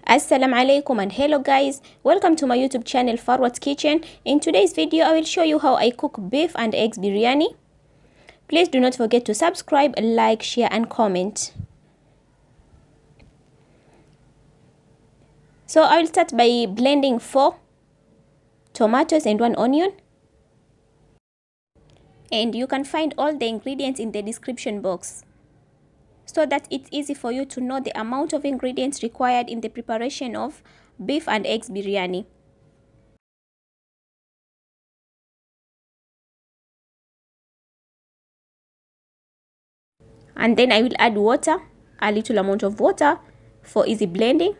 Assalamu alaikum and hello guys, welcome to my YouTube channel Farwat's Kitchen. In today's video I will show you how I cook beef and eggs biryani. Please do not forget to subscribe, like, share and comment. So I will start by blending 4 tomatoes and 1 onion. And you can find all the ingredients in the description box, so that it's easy for you to know the amount of ingredients required in the preparation of beef and eggs biryani. And then I will add water, a little amount of water for easy blending.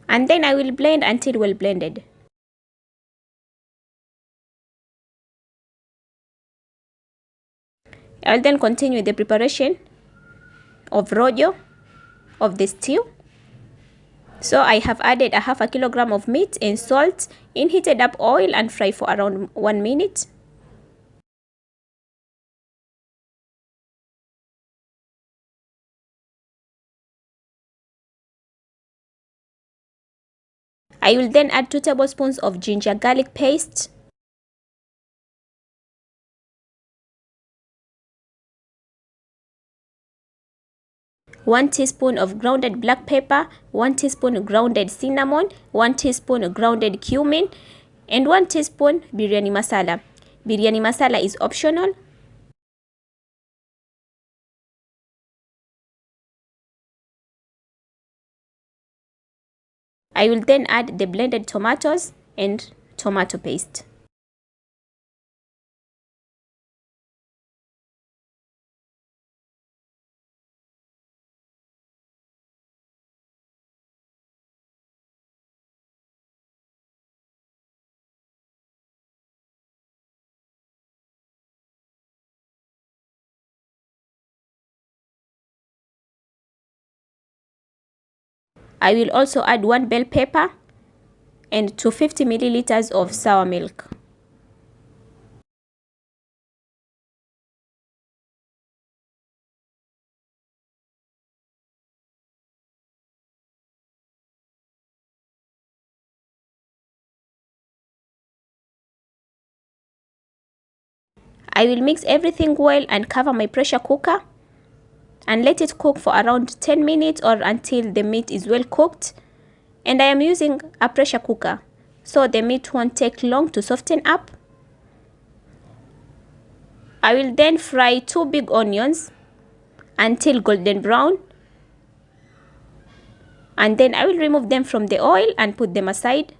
And then I will blend until well blended. I will then continue with the preparation of rojo of the stew. So I have added a half a kilogram of meat and salt in heated up oil and fry for around 1 minute. I will then add 2 tablespoons of ginger garlic paste, 1 teaspoon of grounded black pepper, 1 teaspoon grounded cinnamon, 1 teaspoon grounded cumin, and 1 teaspoon biryani masala. Biryani masala is optional. I will then add the blended tomatoes and tomato paste. I will also add 1 bell pepper and 250 milliliters of sour milk. I will mix everything well and cover my pressure cooker and let it cook for around 10 minutes or until the meat is well cooked. And I am using a pressure cooker, so the meat won't take long to soften up. I will then fry 2 big onions until golden brown, and then I will remove them from the oil and put them aside.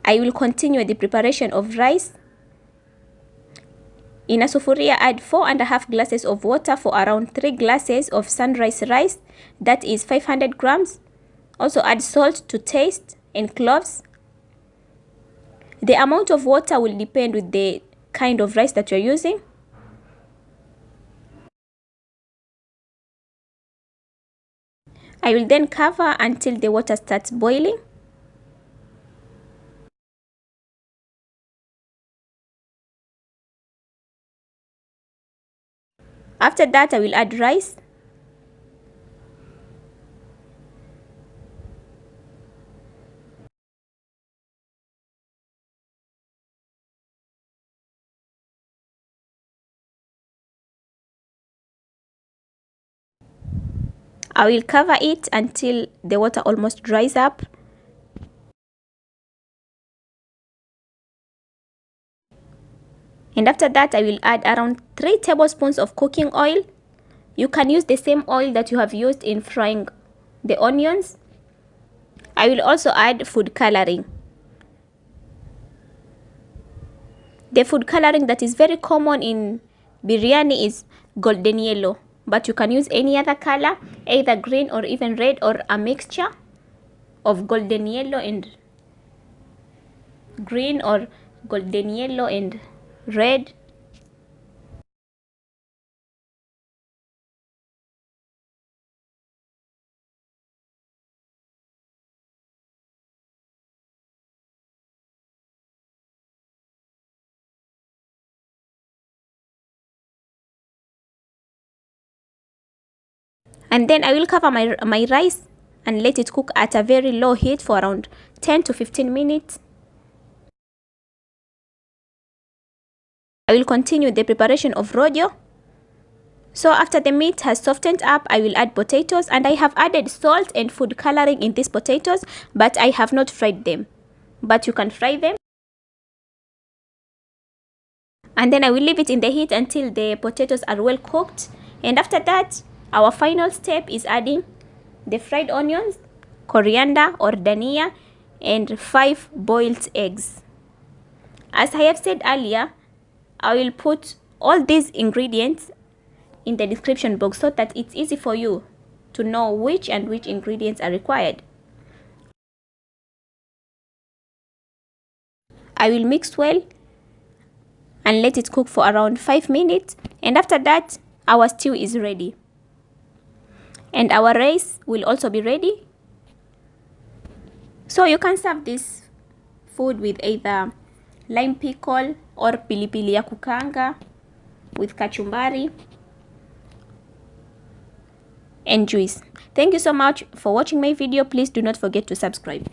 I will continue the preparation of rice. In a sufuria, add 4.5 glasses of water for around 3 glasses of sunrise rice, that is 500 grams. Also add salt to taste and cloves. The amount of water will depend with the kind of rice that you're using. I will then cover until the water starts boiling. After that, I will add rice. I will cover it until the water almost dries up. And after that, I will add around 3 tablespoons of cooking oil. You can use the same oil that you have used in frying the onions. I will also add food coloring. The food coloring that is very common in biryani is golden yellow, but you can use any other color, either green or even red, or a mixture of golden yellow and green or golden yellow and red. And then I will cover my rice and let it cook at a very low heat for around 10 to 15 minutes. I will continue the preparation of rojo. So after the meat has softened up, I will add potatoes, and I have added salt and food coloring in these potatoes, but I have not fried them. But you can fry them. And then I will leave it in the heat until the potatoes are well cooked. And after that, our final step is adding the fried onions, coriander or dhania, and 5 boiled eggs. As I have said earlier, I will put all these ingredients in the description box so that it's easy for you to know which ingredients are required. I will mix well and let it cook for around 5 minutes, and after that our stew is ready. And our rice will also be ready. So you can serve this food with either lime pickle or pilipili ya kukanga with kachumbari and juice. Thank you so much for watching my video. Please do not forget to subscribe.